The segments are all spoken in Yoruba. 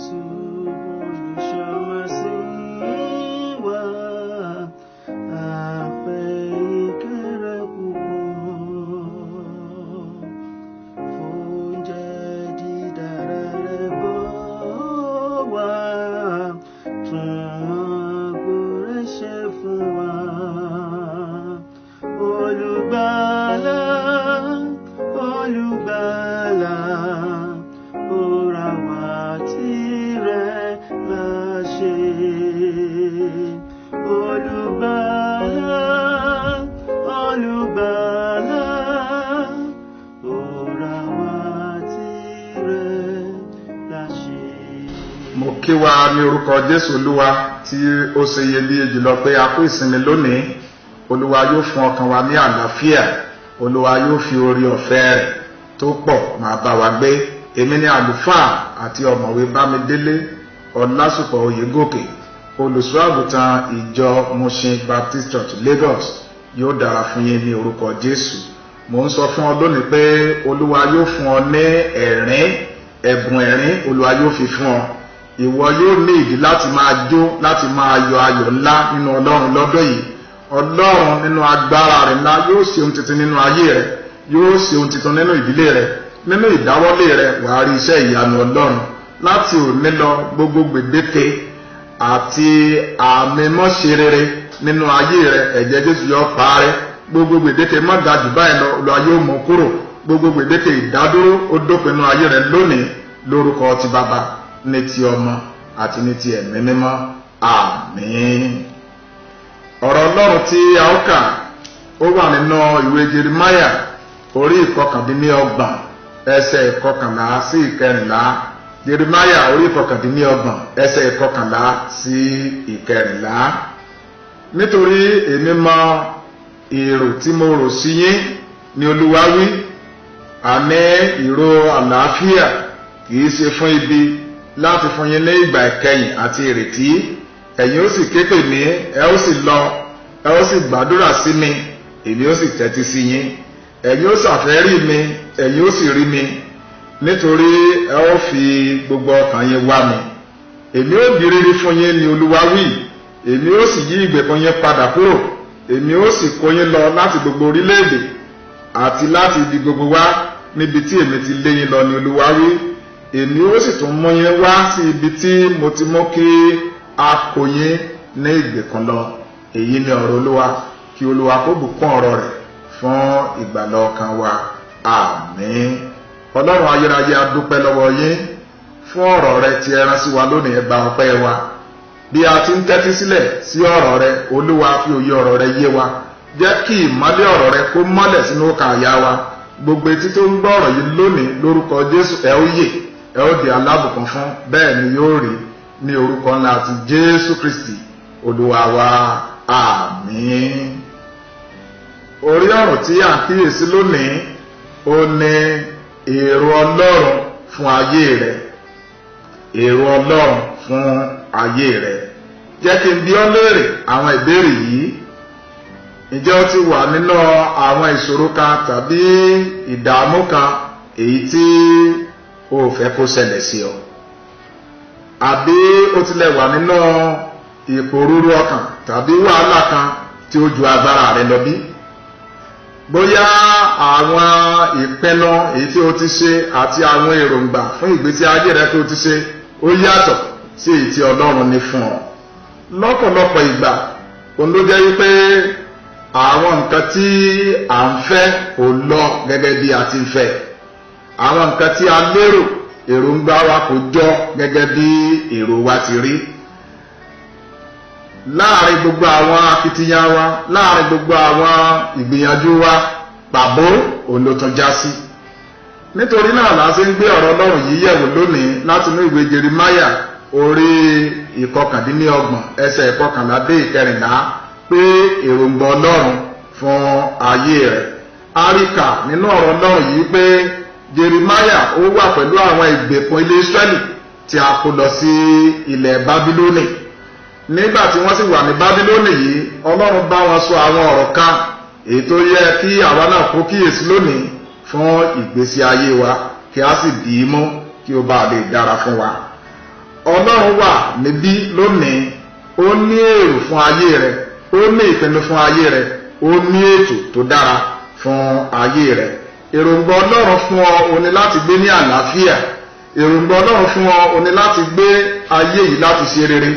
Jésù olùṣọ́mọsí wa, àfẹ́ ìkéré púpọ̀, fóúnjẹ dídára rẹ̀ bọ́ wá, tún àgbo rẹ̀ ṣe fún wa. Olùgbàlà, olùgbàlà, ó ra wá tirẹ̀ láṣẹ. Olùgbàlà, olùgbàlà, ó ra wá tirẹ̀ láṣẹ. Mo kí wa ní orúkọ Jésù Olúwa tí ó ṣe iyebíye jùlọ pé a kú ìsinmi lónìí. Olúwa yóò fún ọkàn wa ní àlàáfíà. Olúwa yóò fi orí ọ̀fẹ́ rẹ̀ tó pọ̀ máa bá wa gbé. Èmi ni àlùfáà àti ọ̀mọ̀wé Bámidélé Ọlásùpọ̀ Oyègòkè, olùṣọ́ àgùntàn ìjọ Mushin Baptist Church Lagos. Yóò dára fún yín ní orúkọ Jésù. Mo ń sọ fún ọ lónìí pé Olúwa yóò fún ọ ní ẹ̀bùn ẹ̀rín. Olúwa yóò fi fún ọ. Ìwọ yóò ní ìdí láti máa jó, láti máa yọ ayọ̀ ńlá nínú Ọlọ́run lọ́dọ̀ yìí. Ọlọ́run nínú agbára rẹ̀ ńlá yóò ṣe ohun tuntun nínú ayé rẹ̀, yóò ṣe ohun tuntun nínú ìdílé rẹ̀, nínú ìdáwọ́lé rẹ̀. Wàá rí iṣẹ́ ìyanu Ọlọ́run. Láti òní lọ, gbogbo gbèdéke àti àmì mọ́ṣe rere nínú ayé rẹ̀, ẹ̀jẹ̀ Jésù yóò parẹ́. Gbogbo gbèdéke má ga jù báyìí lọ, Olúwa yóò mú kúrò. Gbogbo gbèdéke ìdádúró ó dópin nínú ayé rẹ̀ lónìí, lórúkọ ti Bàbá, ní ti Ọmọ àti ní ti Ẹ̀mí Mímọ́. Àmín. Ọ̀rọ̀ Ọlọ́run tí a ó kà ó wà nínú ìwé Jeremáyà orí 29 ẹsẹ̀ 11 sí 14. Jeremáyà orí 29 ẹsẹ̀ 11 sí 14. Nítorí èmi mọ èrò tí mo rò sí yín, ni Olúwa wí, àní ìró àlàáfíà, kìí ṣe fún ibi, láti fún yín ní ìgbà ìkẹyìn àti ìrètí. Ẹ̀yin ó sì ké pè mí, ẹ ó sì lọ, ẹ ó sì gbàdúrà sí mi, èmi ó sì tẹ́tí sí yín. Ẹ̀yin ó ṣàfẹ́rí mi, ẹ̀yin ó sì rí mi, nítorí ẹ ó fi gbogbo ọkàn yín wá mi. Èmi ó di rírí fún yín, ni Olúwa wí. Èmi ó sì yí ìgbèkùn yín padà kúrò. Èmi ó sì kó yín lọ láti gbogbo orílẹ̀-èdè àti láti ibi gbogbo wá, níbi tí èmi ti lé yín lọ, ni Olúwa wí. Èmi ó sì tún mú yín wá sí ibi tí mo ti mú kí a kó yín ní ìgbèkùn lọ. Èyí ni ọ̀rọ̀ Olúwa. Kí Olúwa kó bùkún ọ̀rọ̀ rẹ̀ fún ìgbàlà ọkàn wa. Àmín. Ọlọ́run ayérayé, a dúpẹ́ lọ́wọ́ yín fún ọ̀rọ̀ rẹ̀ tí ẹ rán sí wa lónìí. Ẹ gba ọpẹ́ wa. Bí a ti ń tẹ́tí sílẹ̀ sí ọ̀rọ̀ rẹ̀, Olúwa fi òye ọ̀rọ̀ rẹ̀ yé wa. Jẹ́ kí ìmọ́lẹ̀ ọ̀rọ̀ rẹ̀ kó mọ́lẹ̀ sínú ọkàn àyà wa. Gbogbo etí tó ń gbọ́ ọ̀rọ̀ yìí lónìí, lórúkọ Jésù, ẹ ó yè, ẹ ó di alábùkún fún. Bẹ́ẹ̀ ni yóò rí, ní orúkọ ńlá ti Jésù Kristi Olúwa wa. Àmín. Orí ọ̀rọ̀ tí à ń kíyèsí lónìí ó ní èrò Ọlọ́run fún ayé rẹ̀. Èrò Ọlọ́run fún ayé rẹ̀. Jẹ́ kí n bi ọ́ léèrè àwọn ìbéèrè yìí. Ǹjẹ́ o ti wà nínú àwọn ìṣòro kan tàbí ìdààmú kan èyí tí o fẹ́ kó ṣẹlẹ̀ sí ọ? Àbí o tilẹ̀ wà nínú ìpòrúurú ọkàn tàbí wàhálà kan tí ó ju agbára rẹ lọ bí? Bóyá àwọn ìpinnu èyí tí o ti ṣe àti àwọn èròǹgbà fún ìgbésí ayé rẹ tí o ti ṣe ó yàtọ̀ sí èyí tí Ọlọ́run ní fún ọ. Lọ́pọ̀lọpọ̀ ìgbà òun ló jẹ́ wípé àwọn nǹkan tí à ń fẹ́ kò lọ gẹ́gẹ́ bí a ti ń fẹ́. Àwọn nǹkan tí a lérò, èròǹgbà wa kò jọ gẹ́gẹ́ bí èrò wa ti rí. Láàrin gbogbo àwọn akitiyan wa, láàrin gbogbo àwọn ìgbìyànjú wa, pàbó òun ló tún já sí. Nítorí náà la ṣe ń gbé ọ̀rọ̀ Ọlọ́run yìí yẹ̀wò lónìí láti inú ìwé Jeremáyà orí 29 ẹsẹ̀ 11 dé 14 pé èròǹgbà Ọlọ́run fún ayé rẹ̀. A rí kà nínú ọ̀rọ̀ Ọlọ́run yìí pé Jeremáyà ó wà pẹ̀lú àwọn ìgbèkùn ilé Ísírẹ́lì tí a kó lọ sí ilẹ̀ Bábílónì. Nígbà tí wọ́n sì wà ní Bábílónì yìí, Ọlọ́run bá wọn sọ àwọn ọ̀rọ̀ kan èyí tó yẹ kí àwa náà kó kíyèsí lónìí fún ìgbésí ayé wa, kí a sì dì í mú kí ó bá lè dára fún wa. Ọlọ́run wà níbí lónìí, ó ní èrò fún ayé rẹ, ó ní ìpinnu fún ayé rẹ, ó ní ètò tó dára fún ayé rẹ. Èròǹgbà Ọlọ́run fún ọ ó ní láti gbé ní àlàáfíà. Èròǹgbà Ọlọ́run fún ọ ó ní láti gbé ayé yìí láti ṣe rere.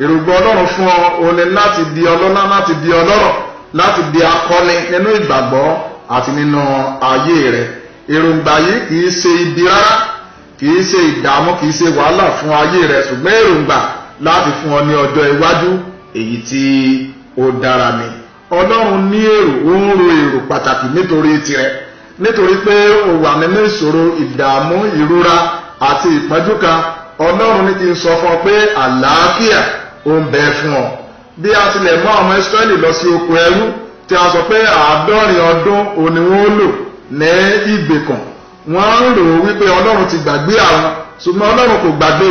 Èròǹgbà Ọlọ́run fún ọ ó ní láti di ọlọ́lá, láti di ọlọ́rọ̀, láti di akọni nínú ìgbàgbọ́ àti nínú ayé rẹ. Èròǹgbà yìí kìí ṣe ibi rárá, kìí ṣe ìdààmú, kìí ṣe wàhálà fún ayé rẹ, ṣùgbọ́n èròǹgbà láti fún ọ ní ọjọ́ iwájú èyí tí ó dára ni. Ọlọ́run ní èrò, ó ń ro èrò pàtàkì nítorí tirẹ̀, nítorí pé ó wà nínú ìṣòro, ìdààmú, ìrora àti ìpọ́njú kan. Ọlọ́run ní kí n sọ fún ọ pé àlàáfíà ó ń bẹ fún ọ. Bí a tilẹ̀ mú àwọn Ísírẹ́lì lọ sí oko ẹrú, tí a sọ pé 70 ọdún òní wọ́n lò ní ìgbèkùn, wọ́n ń rò wípé Ọlọ́run ti gbàgbé àwọn, ṣùgbọ́n Ọlọ́run kò gbàgbé.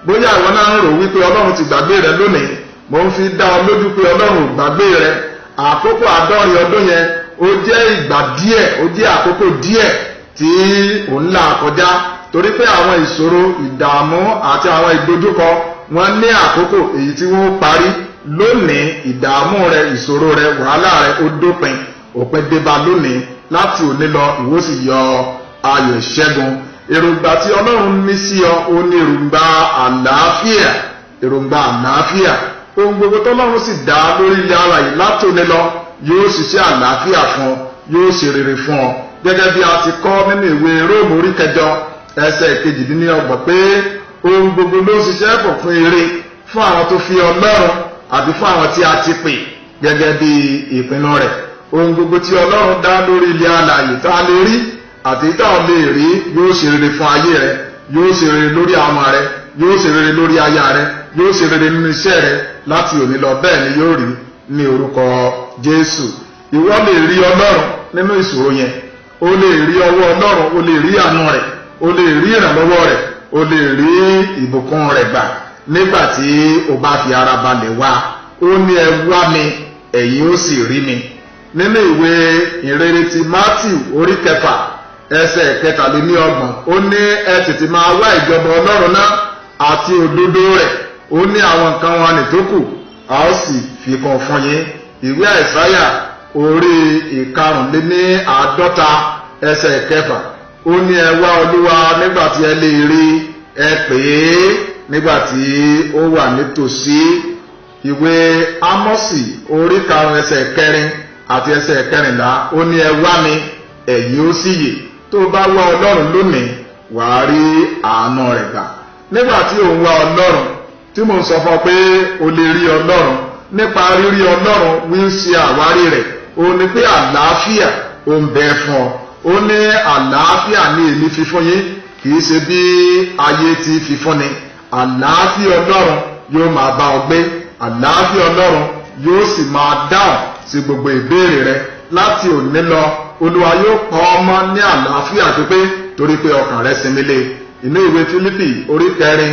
Bóyá àwọn náà ń rò wípé Ọlọ́run ti gbàgbé rẹ lónìí, mo ń fi dá ọ lójú pé Ọlọ́run ò gbàgbé rẹ. Àkókò 70 ọdún yẹn ó jẹ́ ìgbà díẹ̀, ó jẹ́ àkókò díẹ̀ tí ò ń là kọjá, torí pé àwọn ìṣòro, ìdààmú àti àwọn ìdojúkọ wọ́n ní àkókò èyí tí wọ́n parí. Lónìí ìdààmú rẹ, ìṣòro rẹ, wàhálà rẹ ó dópin, òpin débá lónìí. Láti òní lọ ìwọ sì yọ ayọ̀ ìṣẹ́gun. Èròǹgbà tí Ọlọ́run ní sí ọ ó ní èròǹgbà àlàáfíà, èròǹgbà àlàáfíà. Ohun gbogbo tọ́lọ́run sì dá lórí ilẹ̀ alààyè láti òní lọ yóò ṣiṣẹ́ àlàáfíà fún ọ, yóò ṣe rere fún ọ. Gẹ́gẹ́ bí a ti kọ́ nínú ìwé Róòmù orí 8 ẹsẹ̀ 28 pé ohun gbogbo ló ṣiṣẹ́ pọ̀ fún ire fún àwọn tó fi Ọlọ́run àti fún àwọn tí a ti pè gẹ́gẹ́ bí ìpinnu rẹ̀. Ohun gbogbo tí Ọlọ́run dá lórí ilẹ̀ alààyè tá a lè rí àti tá a lè rí yóò ṣe rere fún ayé rẹ, yóò ṣe rere lórí ọmọ rẹ, yóò ṣe rere lórí aya rẹ, yóò ṣe rere nínú iṣẹ́ rẹ. Láti òní lọ bẹ́ẹ̀ ni yóò rí ní orúkọ Jésù. Ìwọ lè rí Ọlọ́run nínú ìṣòro yẹn, o lè rí ọwọ́ Ọlọ́run, o lè rí àánú rẹ̀, o lè rí ìrànlọ́wọ́ rẹ̀, o lè rí ìbùkún rẹ̀ gbà nígbà tí o bá fi ara balẹ̀ wá. Ó ní ẹ wá mi, ẹ̀yin ó sì rí mi. Nínú ìwé ìrere ti Mátíù orí 6 ẹsẹ̀ 23 ó ní ẹ tètè máa wá ìjọba Ọlọ́run náà àti òdodo rẹ̀, ó ní àwọn nǹkan wọn ní tó kù a ó sì fi kún fún yín. Ìwé Àìsáyà orí 45 ẹsẹ̀ 6 ó ní ẹ wá Olúwa nígbà tí ẹ lè rí, ẹ pè é nígbà tí ó wà nítòsí. Ìwé Ámọ́sì orí 5 ẹsẹ̀ 4 àti ẹsẹ̀ 14 ó ní ẹ wá mi, ẹ̀yin ó sì yè. Tó bá wá Ọlọ́run lónìí wàá rí àánú rẹ̀ gbà. Nígbà tí ò ń wá Ọlọ́run, tí mo ń sọ fún ọ pé o lè rí Ọlọ́run, nípa rírí Ọlọ́run wí ń ṣe àwárí rẹ̀, ó ní pé àlàáfíà ó ń bẹ fún ọ. Ó ní àlàáfíà ní èmi fi fún yín, kìí ṣe bí ayé ti fi fún ni. Àlàáfíà Ọlọ́run yóò máa bá ọ gbé, àlàáfíà Ọlọ́run yóò sì máa dáhùn sí gbogbo ìbéèrè rẹ. Láti òní lọ Olúwa yóò pa ọ́ mọ́ ní àlàáfíà pípé, torí pé ọkàn rẹ sinmi lé. Inú ìwé Fílípì orí 4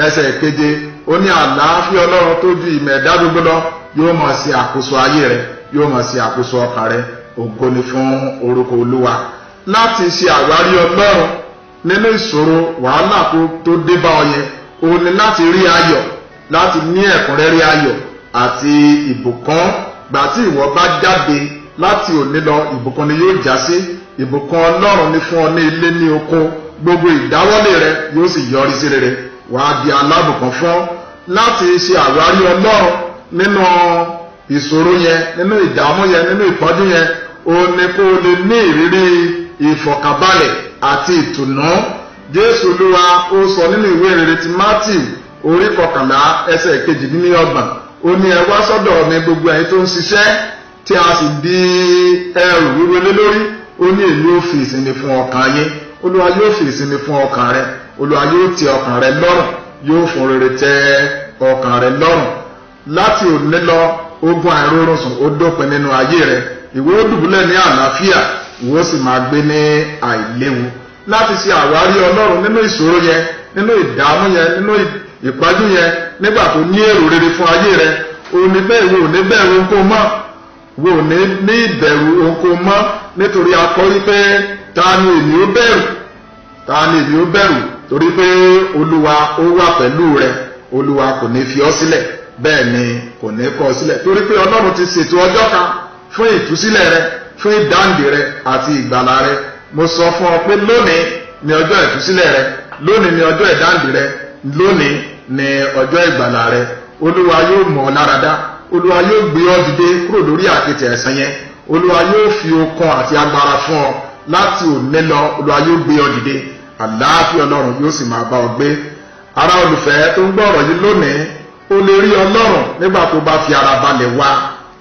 ẹsẹ̀ 7 ó ní àlàáfíà Ọlọ́run tó ju ìmọ̀ ẹ̀dá gbogbo lọ yóò máa ṣe àkóso ayé rẹ, yóò máa ṣe àkóso ọkàn rẹ. Ògo ni fún orúkọ Olúwa. Láti ṣe àwárí Ọlọ́run nínú ìṣòro, wàhálà tó dé bá ọ yẹn, ó ní láti rí ayọ̀, láti ní ẹ̀kúnrẹ́rẹ́ ayọ̀ àti ìbùkún. Gbà tí ìwọ bá jáde láti òní lọ, ìbùkún ni yóò já sí. Ìbùkún Ọlọ́run ní fún ọ ní ilé, ní oko, gbogbo ìdáwọ́lé rẹ yóò sì yọrí sí rere. Wàá di alábùkún fún. Láti ṣe àwárí Ọlọ́run nínú ìṣòro yẹn, nínú ìdààmú yẹn, nínú ìpọ́njú yẹn, ó ní kó o lè ní ìrírí ìfọ̀kànbalẹ̀ àti ìtùnú. Jésù Olúwa ó sọ nínú ìwé ìrere ti Mátíù orí 11 ẹsẹ̀ 28 ó ní ẹ wá sọ́dọ̀ mi gbogbo ẹ̀yin tó ń ṣiṣẹ́ tí a sì di ẹrù wíwo lé lórí, ó ní èmi ó fi ìsinmi fún ọkàn yín. Olúwa yóò fi ìsinmi fún ọkàn rẹ. Olúwa yóò tẹ́ ọkàn rẹ lọ́rùn, yóò fún rere tẹ́ ọkàn rẹ lọ́rùn. Láti òní lọ ogun àìrórun sùn ó dópin nínú ayé rẹ. Ìwọ ó dùbúlẹ̀ ní àlàáfíà, ìwọ sì máa gbé ní àìléwu. Láti ṣe àwárí Ọlọ́run nínú ìṣòro yẹn, nínú ìdààmú yẹn, nínú ìpájú yẹn, nígbà tó ní èrò rere fún ayé rẹ, o ní bẹ́ẹ̀ ìwọ ò ní bẹ̀rù ohunkóhun mọ́, ìwọ ò ní ìbẹ̀rù ohunkóhun mọ́, nítorí a kọ wípé ta ni èmi ó bẹ̀rù, ta ni èmi ó bẹ̀rù, torí pé olúwa ó wà pẹ̀lú rẹ, olúwa kò ní fi ọ́ sílẹ̀, bẹ́ẹ̀ ni kò ní kọ̀ ọ́ sílẹ̀, torí pé ọlọ́run ti ṣètò ọjọ́ kan fún ìtúsílẹ̀ rẹ, fún ìdáǹdè rẹ àti ìgbàlà rẹ. mo sọ fún ọ pé lónìí ni ọjọ́ ìtúsílẹ̀ rẹ, lónìí ni ọjọ́ ìdáǹdè rẹ, lónìí ni ọjọ́ ìgbàlà rẹ. olúwa yóò mọ̀ ọ́ láradá, olúwa yóò gbé ọ dìde kúrò lórí àkètì ẹ̀san yẹn, olúwa yóò fi okun àti agbára fún ọ láti òní lọ. olúwa yóò gbé ọ dìde, àlàáfíà ọlọ́run yóò sì máa bá ọ gbé. ará olùfẹ́ tó ń gbọ́ ọ̀rọ̀ yìí lónìí, o lè rí ọlọ́run nígbà tó bá fi ara balẹ̀ wá,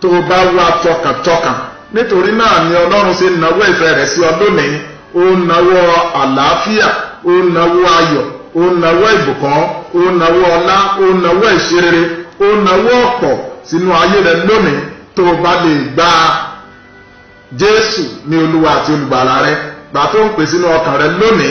tó bá wá tọkàntọkàn. nítorí náà ni ọlọ́run ṣe nawọ́ ìfẹ́ rẹ̀ sí ọ lónìí. ó nawọ́ àlàáfíà, ó nawọ́ ayọ̀, ó nawọ́ ìbùkún, ó nawọ́ ọlá, ó nawọ́ ìṣerere, ó nawọ́ ọ̀pọ̀ sínú ayé rẹ lónìí. tó bá lè gba Jésù ní olúwa àti olùgbàlà rẹ, gbà tó ń pè sínú ọkàn rẹ lónìí,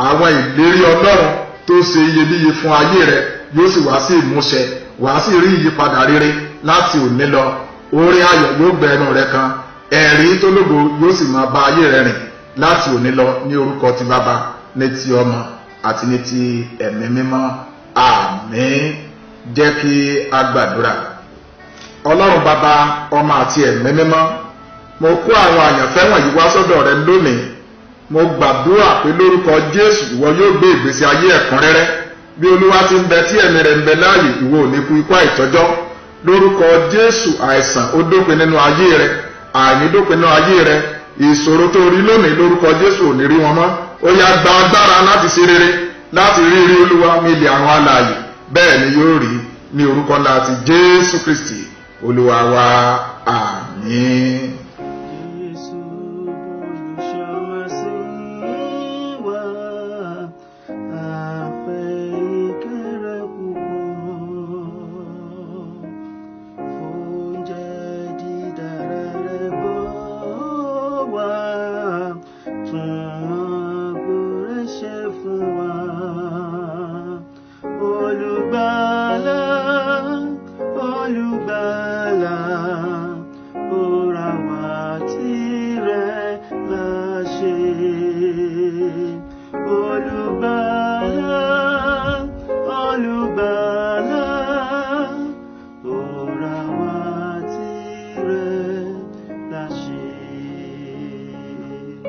àwọn ìlérí ọlọ́run tó ṣe iyebíye fún ayé rẹ yóò sì wá sí ìmúṣẹ, wàá sì rí ìyípadà rere láti òní lọ. oore ayọ̀ yóò gbẹ ẹnu rẹ kan, ẹ̀rí tó lógo yóò sì máa bá ayé rẹ rìn láti òní lọ, ní orúkọ ti bàbá, ní ti ọmọ àti ní ti ẹ̀mí mímọ́. àmín. jẹ́ kí a gbàdúrà. ọlọ́run bàbá, ọmọ àti ẹ̀mí mímọ́, mo kó àwọn àyànfẹ́ wọ̀nyí wá sọ́dọ̀ rẹ lónìí. mo gbàdúrà pé lórúkọ Jésù ìwọ yóò gbé ìgbésí ayé ẹ̀kúnrẹ́rẹ́. bí olúwa ti ń bẹ tí ẹ̀mí rẹ̀ ń bẹ láàyè, ìwọ ò ní kú ikú àìtọ́jọ́. lórúkọ Jésù àìsàn ó dópin nínú ayé rẹ, àìní dópin nínú ayé rẹ. ìṣòro tó rí lónìí lórúkọ Jésù ò ní rí wọn mọ́. ó yá gba agbára láti ṣe rere, láti rí olúwa mílì àwọn alààyè. bẹ́ẹ̀ ni yóò rí ní orúkọ ńlá ti Jésù Kristi olúwa wa. àmín.